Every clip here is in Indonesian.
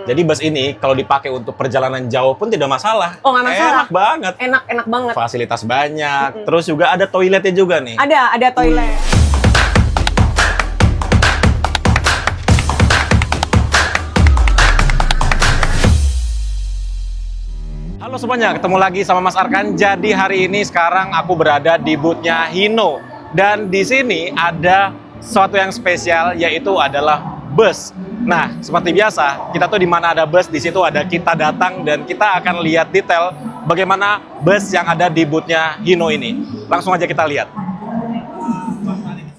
Jadi bus ini kalau dipakai untuk perjalanan jauh pun tidak masalah. Oh, nggak masalah. Enak banget. Enak banget. Fasilitas banyak. Terus juga ada toiletnya juga nih. Ada toilet. Halo semuanya, ketemu lagi sama Mas Arkan. Jadi hari ini sekarang aku berada di booth-nya Hino. Dan di sini ada sesuatu yang spesial, yaitu adalah bus. Nah, seperti biasa, kita tuh di mana ada bus, di situ ada kita datang dan kita akan lihat detail bagaimana bus yang ada di booth-nya Hino ini. Langsung aja kita lihat.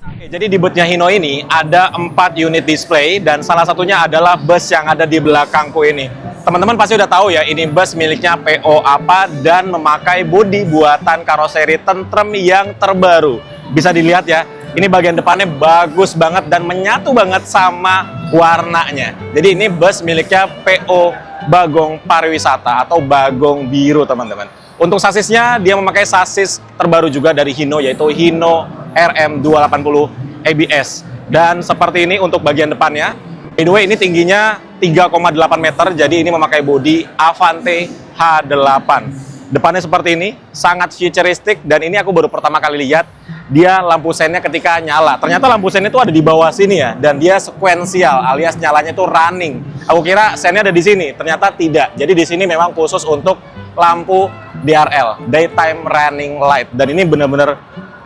Oke, jadi di booth-nya Hino ini ada 4 unit display dan salah satunya adalah bus yang ada di belakangku ini. Teman-teman pasti udah tahu ya, ini bus miliknya PO apa dan memakai bodi buatan karoseri Tentrem yang terbaru. Bisa dilihat ya, ini bagian depannya bagus banget dan menyatu banget sama warnanya. Jadi ini bus miliknya PO Bagong Pariwisata atau Bagong Biru, teman-teman. Untuk sasisnya, dia memakai sasis terbaru juga dari Hino, yaitu Hino RM280 ABS. Dan seperti ini untuk bagian depannya. By the way, ini tingginya 3,8 meter, jadi ini memakai bodi Avante H8. Depannya seperti ini, sangat futuristik, dan ini aku baru pertama kali lihat, dia lampu sennya ketika nyala. Ternyata lampu sen itu ada di bawah sini ya, dan dia sekuensial, alias nyalanya itu running. Aku kira sennya ada di sini, ternyata tidak. Jadi di sini memang khusus untuk lampu DRL, Daytime Running Light. Dan ini benar-benar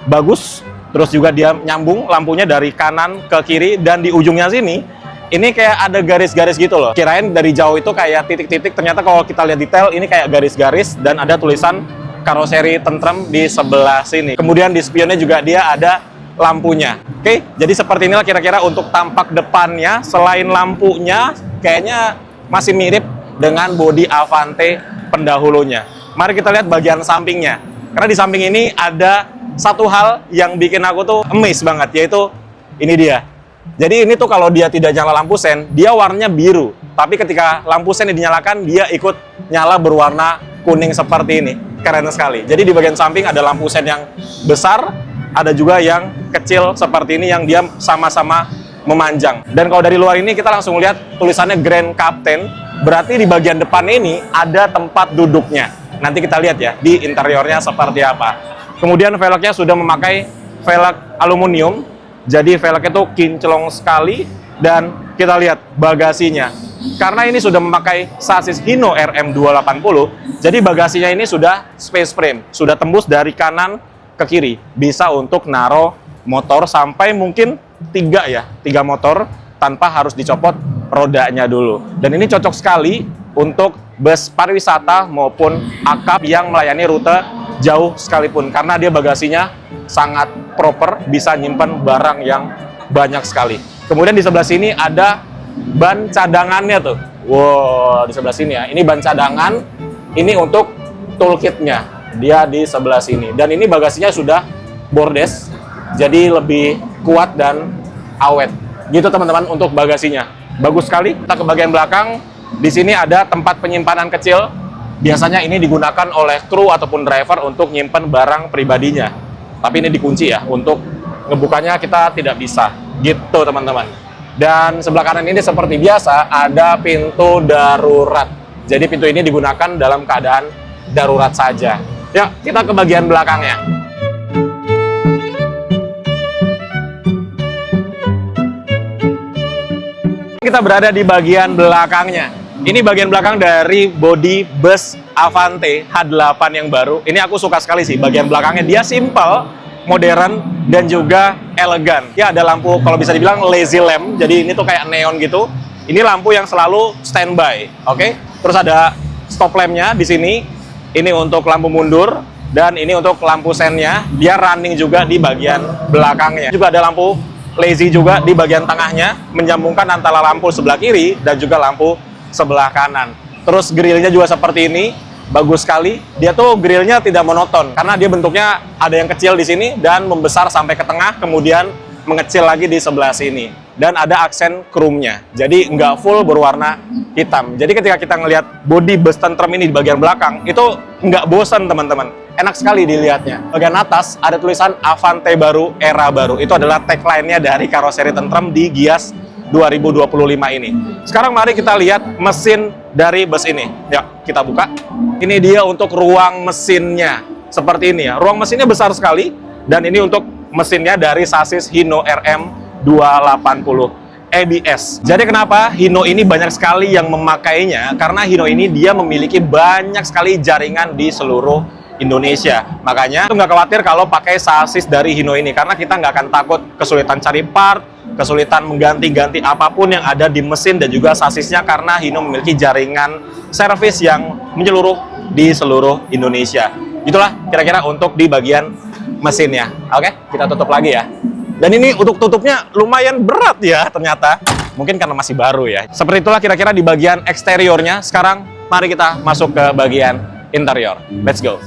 bagus, terus juga dia nyambung lampunya dari kanan ke kiri, dan di ujungnya sini, ini kayak ada garis-garis gitu loh. Kirain dari jauh itu kayak titik-titik, ternyata kalau kita lihat detail ini kayak garis-garis dan ada tulisan karoseri Tentrem di sebelah sini. Kemudian di spionnya juga dia ada lampunya. Oke, jadi seperti inilah kira-kira untuk tampak depannya. Selain lampunya, kayaknya masih mirip dengan bodi Avante pendahulunya. Mari kita lihat bagian sampingnya. Karena di samping ini ada satu hal yang bikin aku tuh amazed banget, yaitu ini dia. Jadi ini tuh kalau dia tidak nyala lampu sen, dia warnanya biru. Tapi ketika lampu sen dinyalakan, dia ikut nyala berwarna kuning seperti ini. Keren sekali. Jadi di bagian samping ada lampu sen yang besar, ada juga yang kecil seperti ini yang dia sama-sama memanjang. Dan kalau dari luar ini kita langsung lihat tulisannya Grand Captain, berarti di bagian depan ini ada tempat duduknya. Nanti kita lihat ya di interiornya seperti apa. Kemudian velgnya sudah memakai velg aluminium. Jadi velgnya tuh kinclong sekali dan kita lihat bagasinya. Karena ini sudah memakai sasis Hino RM280, jadi bagasinya ini sudah space frame, sudah tembus dari kanan ke kiri. Bisa untuk naro motor sampai mungkin 3 motor tanpa harus dicopot rodanya dulu. Dan ini cocok sekali untuk bus pariwisata maupun akap yang melayani rute jauh sekalipun. Karena dia bagasinya sangat proper, bisa nyimpan barang yang banyak sekali. Kemudian di sebelah sini ada ban cadangannya tuh. Wow, di sebelah sini ya. Ini ban cadangan, ini untuk toolkitnya. Dia di sebelah sini. Dan ini bagasinya sudah bordes, jadi lebih kuat dan awet. Gitu teman-teman untuk bagasinya. Bagus sekali. Kita ke bagian belakang. Di sini ada tempat penyimpanan kecil. Biasanya ini digunakan oleh kru ataupun driver untuk nyimpen barang pribadinya. Tapi ini dikunci ya, untuk ngebukanya kita tidak bisa. Gitu teman-teman. Dan sebelah kanan ini seperti biasa ada pintu darurat. Jadi pintu ini digunakan dalam keadaan darurat saja. Yuk, kita ke bagian belakangnya. Kita berada di bagian belakangnya. Ini bagian belakang dari bodi bus Avante H8 yang baru. Ini aku suka sekali sih bagian belakangnya. Dia simple, modern, dan juga elegan. Ya ada lampu, kalau bisa dibilang lazy lamp. Jadi ini tuh kayak neon gitu. Ini lampu yang selalu standby, oke? Terus ada stop lampnya di sini. Ini untuk lampu mundur dan ini untuk lampu sennya. Dia running juga di bagian belakangnya. Juga ada lampu lazy juga di bagian tengahnya, menyambungkan antara lampu sebelah kiri dan juga lampu sebelah kanan. Terus grillnya juga seperti ini, bagus sekali. Dia tuh grillnya tidak monoton karena dia bentuknya ada yang kecil di sini dan membesar sampai ke tengah, kemudian mengecil lagi di sebelah sini. Dan ada aksen chrome-nya, jadi nggak full berwarna hitam. Jadi ketika kita ngelihat bodi bus Tentrem ini di bagian belakang, itu nggak bosan teman-teman. Enak sekali dilihatnya. Bagian atas ada tulisan Avante baru, era baru. Itu adalah tagline-nya dari karoseri Tentrem di Gias 2025 ini. Sekarang mari kita lihat mesin dari bus ini. Ya, kita buka. Ini dia untuk ruang mesinnya. Seperti ini ya. Ruang mesinnya besar sekali. Dan ini untuk mesinnya dari sasis Hino RM280 ABS. Jadi kenapa Hino ini banyak sekali yang memakainya? Karena Hino ini dia memiliki banyak sekali jaringan di seluruh Indonesia. Makanya itu nggak khawatir kalau pakai sasis dari Hino ini, karena kita nggak akan takut kesulitan cari part, kesulitan mengganti-ganti apapun yang ada di mesin dan juga sasisnya, karena Hino memiliki jaringan servis yang menyeluruh di seluruh Indonesia. Itulah kira-kira untuk di bagian mesinnya. Oke, kita tutup lagi ya. Dan ini untuk tutupnya lumayan berat ya ternyata. Mungkin karena masih baru ya. Seperti itulah kira-kira di bagian eksteriornya. Sekarang mari kita masuk ke bagian interior. Let's go.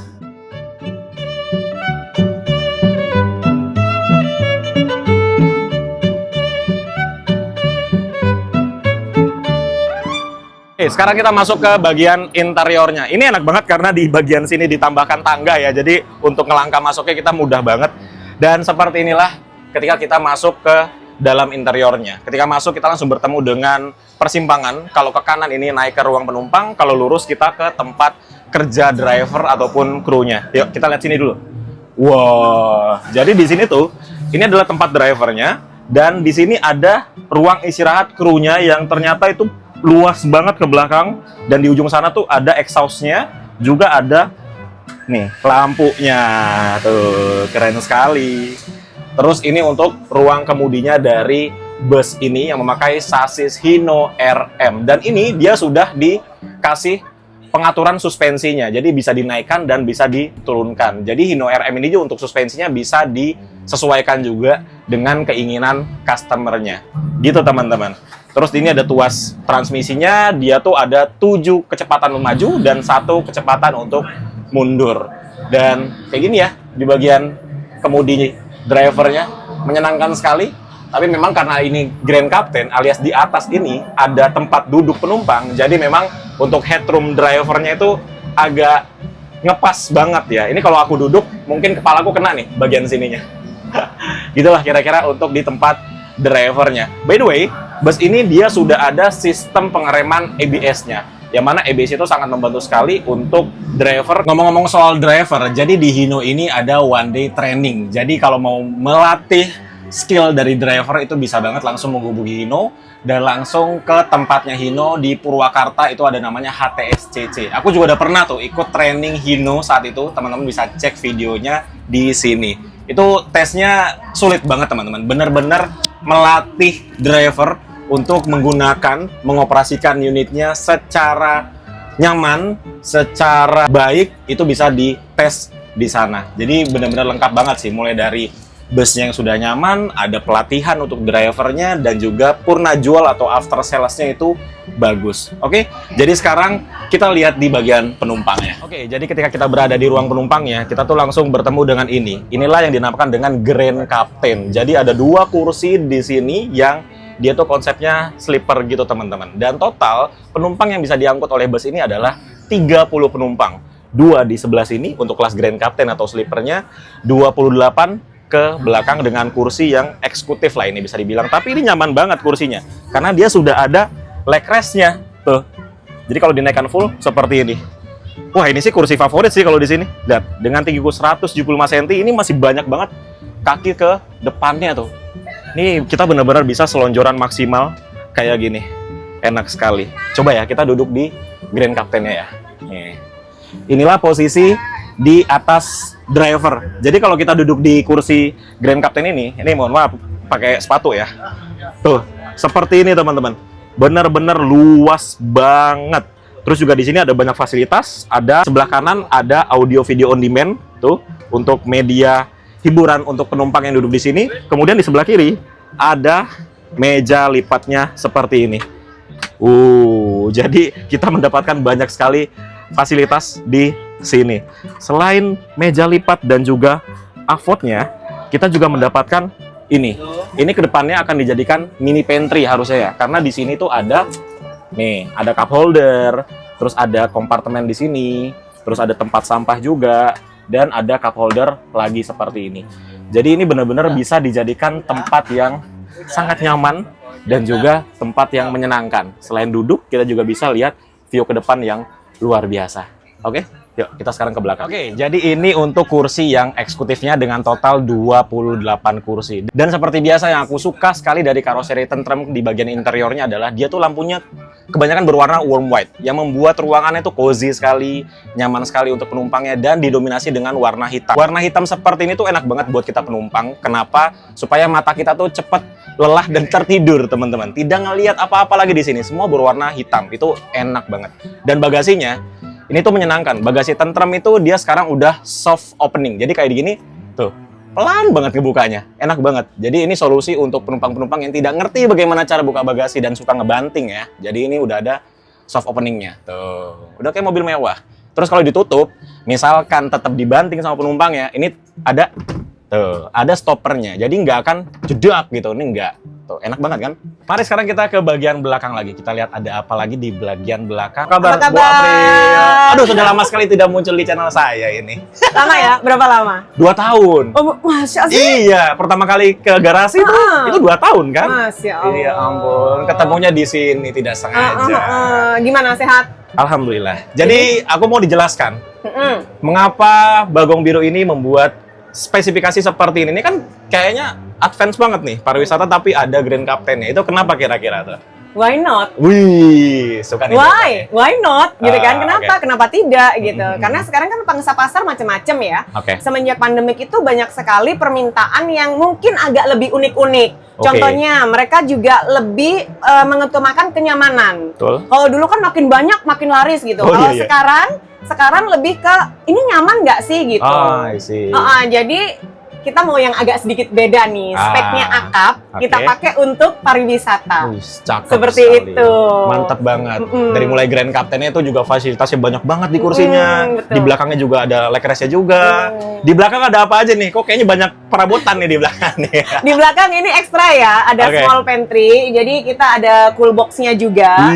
Oke, sekarang kita masuk ke bagian interiornya. Ini enak banget karena di bagian sini ditambahkan tangga ya. Jadi untuk ngelangkah masuknya kita mudah banget. Dan seperti inilah ketika kita masuk ke dalam interiornya. Ketika masuk kita langsung bertemu dengan persimpangan. Kalau ke kanan ini naik ke ruang penumpang, kalau lurus kita ke tempat kerja driver ataupun krunya. Yuk kita lihat sini dulu. Wow, jadi di sini tuh ini adalah tempat drivernya dan di sini ada ruang istirahat krunya yang ternyata itu luas banget ke belakang, dan di ujung sana tuh ada exhaust-nya, juga ada nih lampunya. Tuh, keren sekali. Terus ini untuk ruang kemudinya dari bus ini yang memakai sasis Hino RM. Dan ini dia sudah dikasih pengaturan suspensinya. Jadi bisa dinaikkan dan bisa diturunkan. Jadi Hino RM ini juga untuk suspensinya bisa disesuaikan juga dengan keinginan customer-nya. Gitu teman-teman. Terus ini ada tuas transmisinya. Dia tuh ada 7 kecepatan maju dan 1 kecepatan untuk mundur. Dan kayak gini ya di bagian kemudi drivernya, menyenangkan sekali. Tapi memang karena ini Grand Captain alias di atas ini ada tempat duduk penumpang, jadi memang untuk headroom drivernya itu agak ngepas banget ya. Ini kalau aku duduk mungkin kepalaku kena nih bagian sininya. Gitulah kira-kira untuk di tempat drivernya. By the way, bus ini dia sudah ada sistem pengereman ABS-nya. Yang mana ABS itu sangat membantu sekali untuk driver. Ngomong-ngomong soal driver, jadi di Hino ini ada one day training. Jadi kalau mau melatih skill dari driver itu bisa banget langsung menghubungi Hino dan langsung ke tempatnya Hino di Purwakarta, itu ada namanya HTSCC. Aku juga udah pernah tuh ikut training Hino saat itu, teman-teman bisa cek videonya di sini. Itu tesnya sulit banget teman-teman, bener-bener melatih driver untuk menggunakan, mengoperasikan unitnya secara nyaman, secara baik, itu bisa dites di sana. Jadi benar-benar lengkap banget sih, mulai dari busnya yang sudah nyaman, ada pelatihan untuk drivernya, dan juga purna jual atau after sales-nya itu bagus. Oke, jadi sekarang kita lihat di bagian penumpangnya. Oke, jadi ketika kita berada di ruang penumpangnya, kita tuh langsung bertemu dengan ini. Inilah yang dinamakan dengan Grand Captain. Jadi ada 2 kursi di sini yang dia tuh konsepnya sleeper gitu teman-teman. Dan total penumpang yang bisa diangkut oleh bus ini adalah 30 penumpang. 2 di sebelah sini untuk kelas Grand Captain atau sleepernya, 28 ke belakang dengan kursi yang eksekutif lah ini bisa dibilang. Tapi ini nyaman banget kursinya karena dia sudah ada leg rest-nya tuh. Jadi kalau dinaikkan full seperti ini. Wah, ini sih kursi favorit sih kalau di sini. Lihat, dengan tinggiku 175 cm ini masih banyak banget kaki ke depannya tuh. Ini kita benar-benar bisa selonjoran maksimal kayak gini. Enak sekali. Coba ya kita duduk di Grand Captain-nya ya. Nih. Inilah posisi di atas driver. Jadi kalau kita duduk di kursi Grand Captain ini mohon maaf pakai sepatu ya. Tuh, seperti ini teman-teman. Benar-benar luas banget. Terus juga di sini ada banyak fasilitas. Ada sebelah kanan ada audio video on demand tuh untuk media hiburan untuk penumpang yang duduk di sini. Kemudian di sebelah kiri ada meja lipatnya seperti ini. Jadi kita mendapatkan banyak sekali fasilitas di sini. Selain meja lipat dan juga afotnya, kita juga mendapatkan ini. Ini kedepannya akan dijadikan mini pantry harusnya ya, karena di sini tuh ada nih, ada cup holder, terus ada kompartemen di sini, terus ada tempat sampah juga, dan ada cup holder lagi seperti ini. Jadi ini benar-benar bisa dijadikan tempat yang sangat nyaman dan juga tempat yang menyenangkan. Selain duduk, kita juga bisa lihat view ke depan yang luar biasa. Oke, yuk kita sekarang ke belakang. Oke, jadi ini untuk kursi yang eksekutifnya dengan total 28 kursi. Dan seperti biasa yang aku suka sekali dari karoseri Tentrem di bagian interiornya adalah dia tuh lampunya kebanyakan berwarna warm white yang membuat ruangannya tuh cozy sekali, nyaman sekali untuk penumpangnya, dan didominasi dengan warna hitam. Warna hitam seperti ini tuh enak banget buat kita penumpang. Kenapa? Supaya mata kita tuh cepet lelah dan tertidur, teman-teman. Tidak ngelihat apa-apa lagi di sini. Semua berwarna hitam. Itu enak banget. Dan bagasinya ini tuh menyenangkan. Bagasi Tentrem itu dia sekarang udah soft opening. Jadi kayak gini tuh. Pelan banget ngebukanya, enak banget. Jadi ini solusi untuk penumpang-penumpang yang tidak ngerti bagaimana cara buka bagasi dan suka ngebanting ya. Jadi ini udah ada soft openingnya. Tuh, udah kayak mobil mewah. Terus kalau ditutup, misalkan tetap dibanting sama penumpangnya, ini ada stoppernya. Jadi nggak akan jedak gitu, ini nggak. Tuh, enak banget kan? Mari sekarang kita ke bagian belakang lagi. Kita lihat ada apa lagi di bagian belakang. Kabar, Bu April? Aduh, sudah lama sekali tidak muncul di channel saya ini. Lama ya? Berapa lama? 2 tahun. Oh, Masya Allah. Iya, pertama kali ke garasi itu 2 tahun kan? Masya Allah. Iya ampun, ketemunya di sini tidak sengaja. Gimana, sehat? Alhamdulillah. Jadi aku mau dijelaskan mengapa Bagong Biru ini membuat spesifikasi seperti ini. Ini kan kayaknya advance banget nih pariwisata, tapi ada Grand Captain-nya. Itu kenapa kira-kira tuh? Why not? Wih, suka nih. Why not? Gitu kan? Kenapa? Okay. Kenapa tidak? Gitu. Karena sekarang kan pangsa pasar macam-macam ya. Okay. Semenjak pandemik itu banyak sekali permintaan yang mungkin agak lebih unik-unik. Contohnya, mereka juga lebih mengutamakan kenyamanan. Betul. Kalau dulu kan makin banyak, makin laris gitu. Kalau sekarang lebih ke ini nyaman nggak sih gitu. I see. Jadi kita mau yang agak sedikit beda nih, speknya akap, kita pakai untuk pariwisata. Cakep seperti sekali. itu. Mantap banget. Dari mulai Grand Captain-nya itu juga fasilitasnya banyak banget di kursinya. Di belakangnya juga ada leg rest-nya juga. Di belakang ada apa aja nih? Kok kayaknya banyak perabotan nih di belakang nih. Di belakang ini ekstra ya, ada small pantry. Jadi kita ada cool box-nya juga.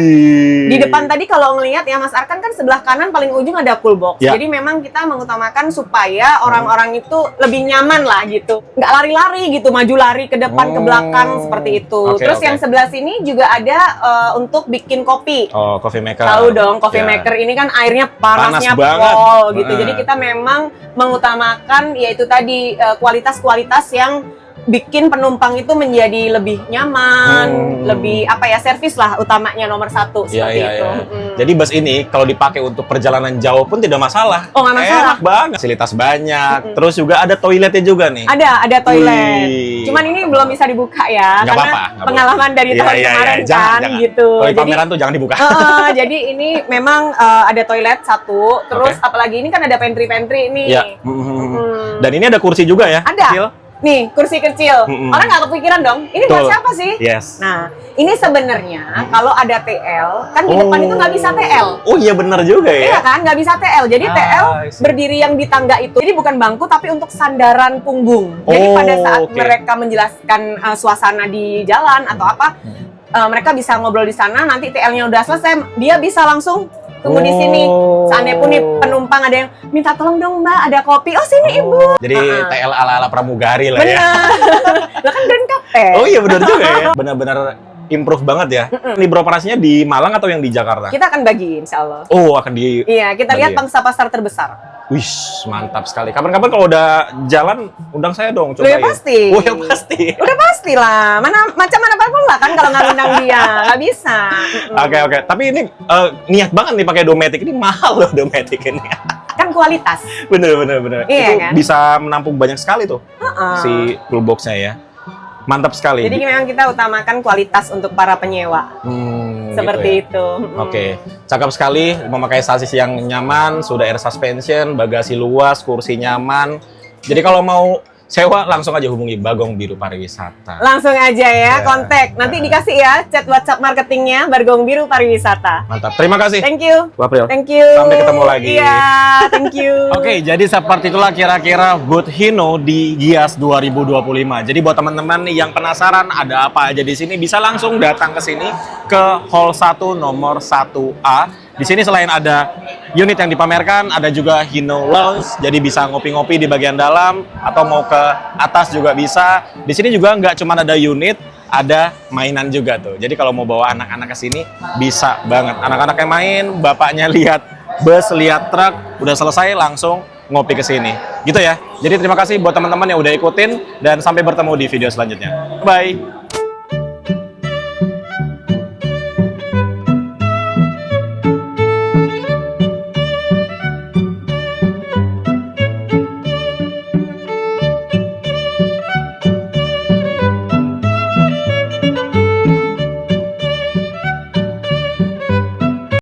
Di depan tadi kalau ngelihat ya Mas Arkan kan sebelah kanan paling ujung ada cool box. Jadi memang kita mengutamakan supaya orang-orang itu lebih nyaman lah gitu, nggak lari-lari gitu, maju lari ke depan ke belakang seperti itu. Terus yang sebelah sini juga ada untuk bikin kopi. Oh, coffee maker. Tahu dong, coffee maker ini kan airnya panasnya pol gitu. Jadi kita memang mengutamakan yaitu tadi kualitas-kualitas yang bikin penumpang itu menjadi lebih nyaman, lebih servis lah utamanya nomor 1 seperti itu. Jadi bus ini kalau dipakai untuk perjalanan jauh pun tidak masalah. Oh, nggak masalah. Enak banget. Fasilitas banyak. Terus juga ada toiletnya juga nih. Ada toilet. Cuman ini belum bisa dibuka ya, nggak karena apa-apa, pengalaman dari tahun kemarin jangan. gitu. Kalau di pameran tuh jangan dibuka. Jadi ini memang ada toilet 1, terus apalagi ini kan ada pantry ini. Iya. Dan ini ada kursi juga ya? Ada. Kecil. Nih, kursi kecil. Orang nggak kepikiran dong, ini buat siapa sih? Yes. Nah, ini sebenarnya kalau ada TL, kan di depan itu nggak bisa TL. Oh iya benar juga ya? Iya kan, nggak bisa TL. Jadi TL berdiri yang di tangga itu. Jadi bukan bangku, tapi untuk sandaran punggung. Jadi pada saat mereka menjelaskan suasana di jalan atau apa, mereka bisa ngobrol di sana, nanti TL-nya udah selesai, dia bisa langsung tunggu di sini. Seandainya pun nih penumpang ada yang minta tolong dong Mbak, ada kopi. Oh sini Ibu. Jadi TL ala-ala pramugari lah ya. Lah kan Grand Captain. Oh iya benar juga ya. Benar-benar improve banget ya. Ini beroperasinya di Malang atau yang di Jakarta? Kita akan bagi insya Allah. Oh akan di. Iya, kita lihat pangsa pasar terbesar. Wih, mantap sekali. Kapan-kapan kalau udah jalan, undang saya dong. Coba ya pasti. Oh ya pasti. Udah pasti lah. Macam mana pun lah kan kalau nggak undang dia. Nggak bisa. Oke. Tapi ini niat banget nih pakai Dometic. Ini mahal loh Dometic ini. Kan kualitas. Bener. Iya, itu kan? Bisa menampung banyak sekali tuh si toolbox-nya ya. Mantap sekali. Jadi memang kita utamakan kualitas untuk para penyewa. Seperti gitu ya? itu. Oke, cakep sekali. Memakai sasis yang nyaman, sudah air suspension, bagasi luas, kursi nyaman. Jadi kalau mau sewa langsung aja hubungi Bagong Biru Pariwisata. Langsung aja ya, kontak. Nanti dikasih ya chat WhatsApp marketingnya Bagong Biru Pariwisata. Mantap. Terima kasih. Thank you. Bu April. Thank you. Sampai ketemu lagi. Iya, thank you. Oke, jadi seperti itulah kira-kira booth Hino di Gias 2025. Jadi buat teman-teman nih yang penasaran ada apa aja di sini, bisa langsung datang ke sini ke Hall 1 nomor 1A. Di sini selain ada unit yang dipamerkan, ada juga Hino Lounge. Jadi bisa ngopi-ngopi di bagian dalam atau mau ke atas juga bisa. Di sini juga nggak cuma ada unit, ada mainan juga tuh. Jadi kalau mau bawa anak-anak ke sini bisa banget. Anak-anaknya main, bapaknya lihat bus, lihat truk, udah selesai langsung ngopi ke sini. Gitu ya. Jadi terima kasih buat teman-teman yang udah ikutin dan sampai bertemu di video selanjutnya. Bye.